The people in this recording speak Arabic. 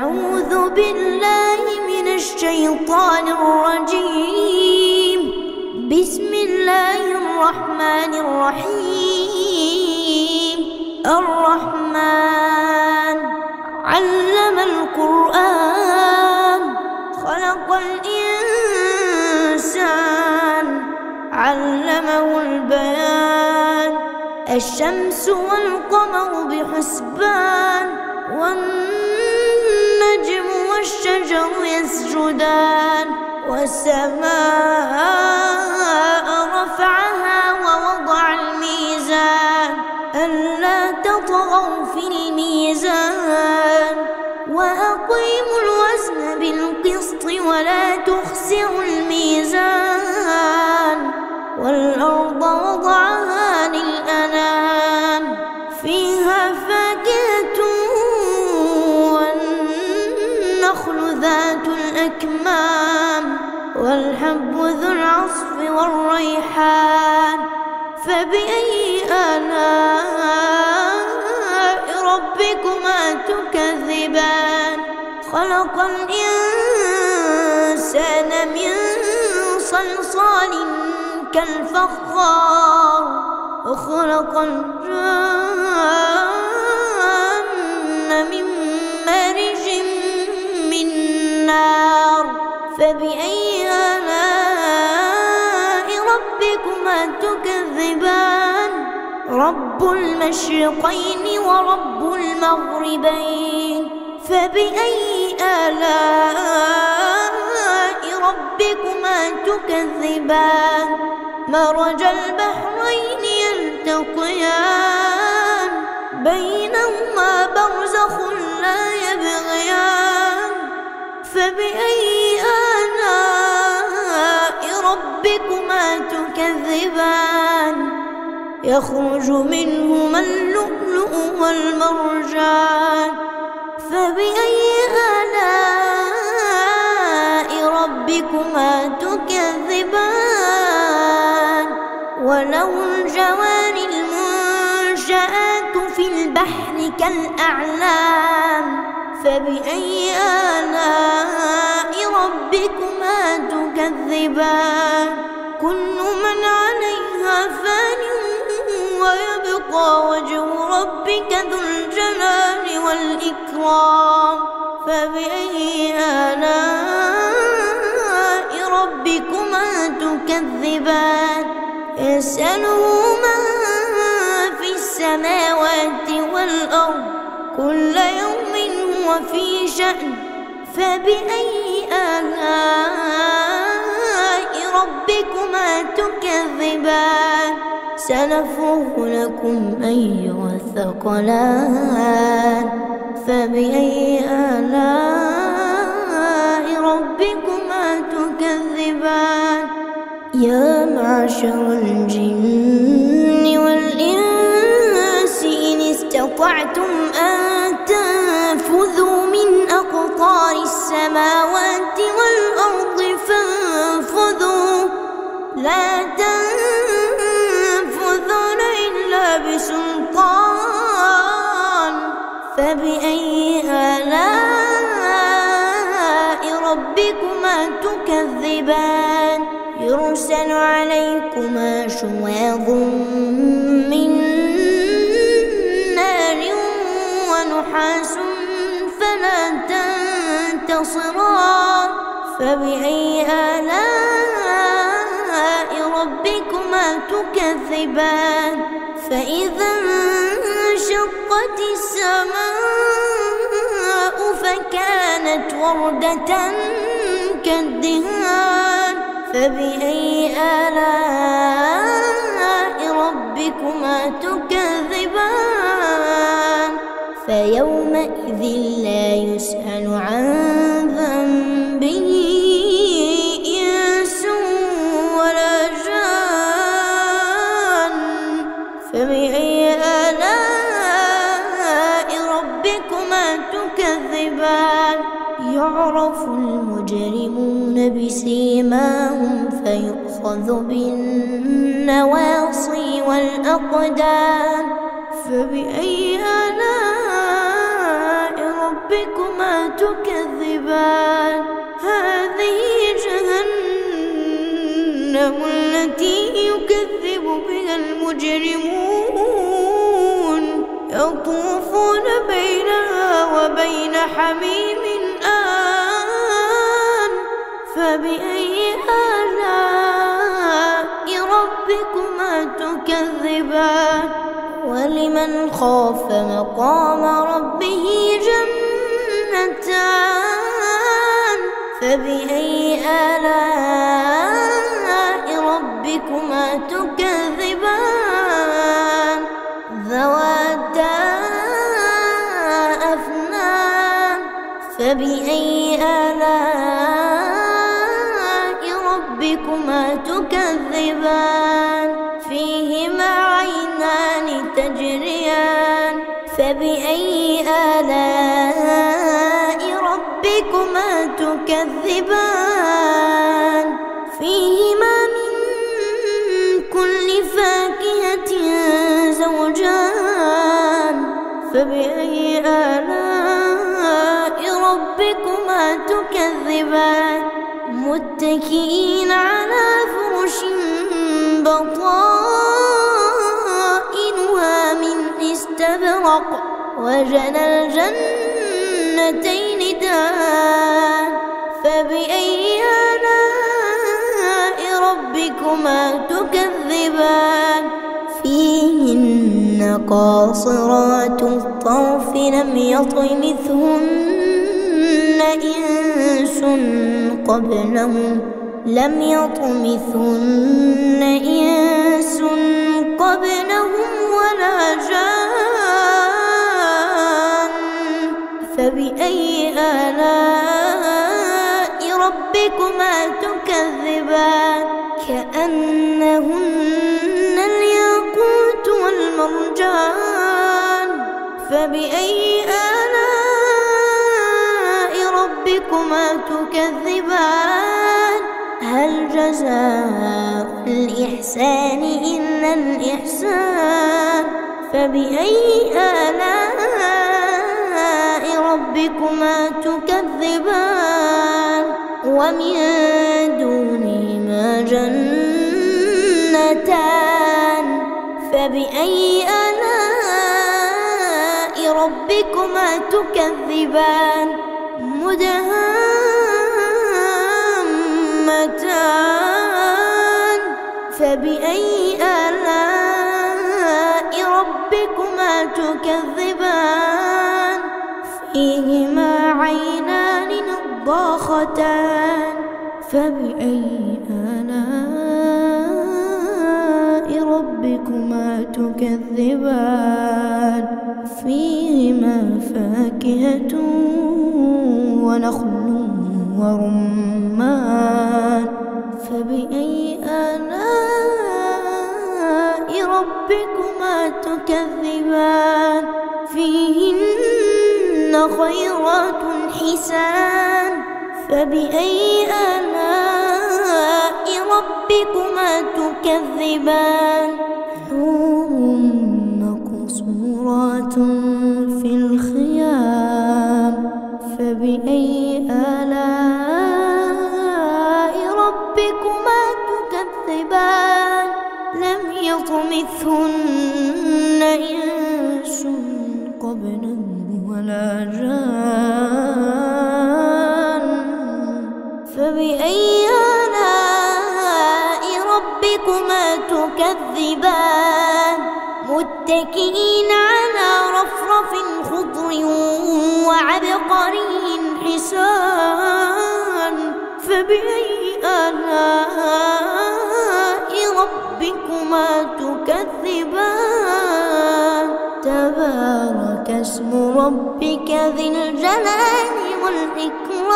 أعوذ بالله من الشيطان الرجيم. بسم الله الرحمن الرحيم. الرحمن علم القرآن خلق الإنسان علمه البيان. الشمس والقمر بحسبان والنجم والشجر يسجدان. والسماء رفعها ووضع الميزان ألا تطغوا في الميزان وأقيموا الوزن بالقسط ولا تخسروا الميزان. والأرض وضعها للأنام فيها فاكهة والنخل ذات الأكمام والحب ذو العصف والريحان. فبأي آلاء ربكما تكذبان؟ خلق الإنسان من صلصال كالفخار وخلق الجن من مارج من نار. فبأي آلاء ربكما تكذبان؟ رب المشرقين ورب المغربين. فبأي آلاء ربكما تكذبان؟ مرج البحرين يلتقيان بينهما برزخ لا يبغيان. فبأي آلاء ربكما تكذبان؟ يخرج منهما اللؤلؤ والمرجان. فبأي آلاء ربكما تكذبان؟ وله الجوار المنشآت في البحر كالأعلام. فبأي آلاء ربكما تكذبان؟ كل من عليها فان ويبقى وجه ربك ذو الجلال والإكرام. فبأي آلاء ربكما تكذبان؟ يسأله من في السماوات والأرض كل يوم هو في شأن. فبأي آلاء ربكما تكذبان؟ سنفرغ لكم أيها الثقلان. فبأي آلاء ربكما تكذبان؟ يا معشر الجن والإنس إن استطعتم أن تنفذوا من أقطار السماوات والأرض فانفذوا لا تنفذون إلا بسلطان. فبأي آلاء ربكما تكذبان؟ يرسل عليكما شواظ من نار ونحاس فلا تنتصران. فبأي آلاء ربكما تكذبان؟ فإذا انشقت السماء فكانت وردة كالدهان. فبأي آلاء ربكما تكذبان؟ فيومئذ لا يسأل عن ذنبه إنس ولا جان. فبأي آلاء ربكما تكذبان؟ يعرف المجرمون بسيماهم فيؤخذ بالنواصي والأقدام. فبأي آلاء ربكما ربكما تكذبان هذه جهنم التي يكذب بها المجرمون يطوفون بينها وبين حميم آن فبأي آلاء ربكما تكذبان ولمن خاف مقام ربه جنتان فبأي آلاء ربكما تكذبان ذواتا أفنان فبأي آلاء ربكما تكذبان فيهما عينان تجريان فبأي آلاء ربكما تكذبان فيهما من كل فاكهة زوجان فبأي آلاء ربكما تكذبان متكئين على فرش بطائنها من استبرق وجنى الجنتين دان فبأي آلاء ربكما تكذبان فيهن قاصرات الطرف لم يطمثهن إنس قبلهم ولا جان فبأي آلاء ربكما تكذبان كأنهن الياقوت والمرجان فبأي آلاء ربكما تكذبان هل جزاء الإحسان إلا الإحسان فبأي آلاء ربكما تكذبان ومن دونهما جنتان فبأي آلاء ربكما تكذبان مدهامتان فبأي آلاء ربكما تكذبان فيهما عينان نضاختان فبأي آلاء ربكما تكذبان فيهما فاكهة ونخل ورمان فبأي آلاء ربكما تكذبان فيهن خيرات حسان فبأي آلاء ربكما تكذبان حور مقصورات في الخيام فبأي آلاء ربكما تكذبان لم يطمثهن إنس قبلهم ولا جان فبأي آلاء ربكما تكذبان متكئين على رفرف خضر وعبقري حسان فبأي آلاء ربكما تكذبان تبارك اسم ربك ذي الجلال والإكرام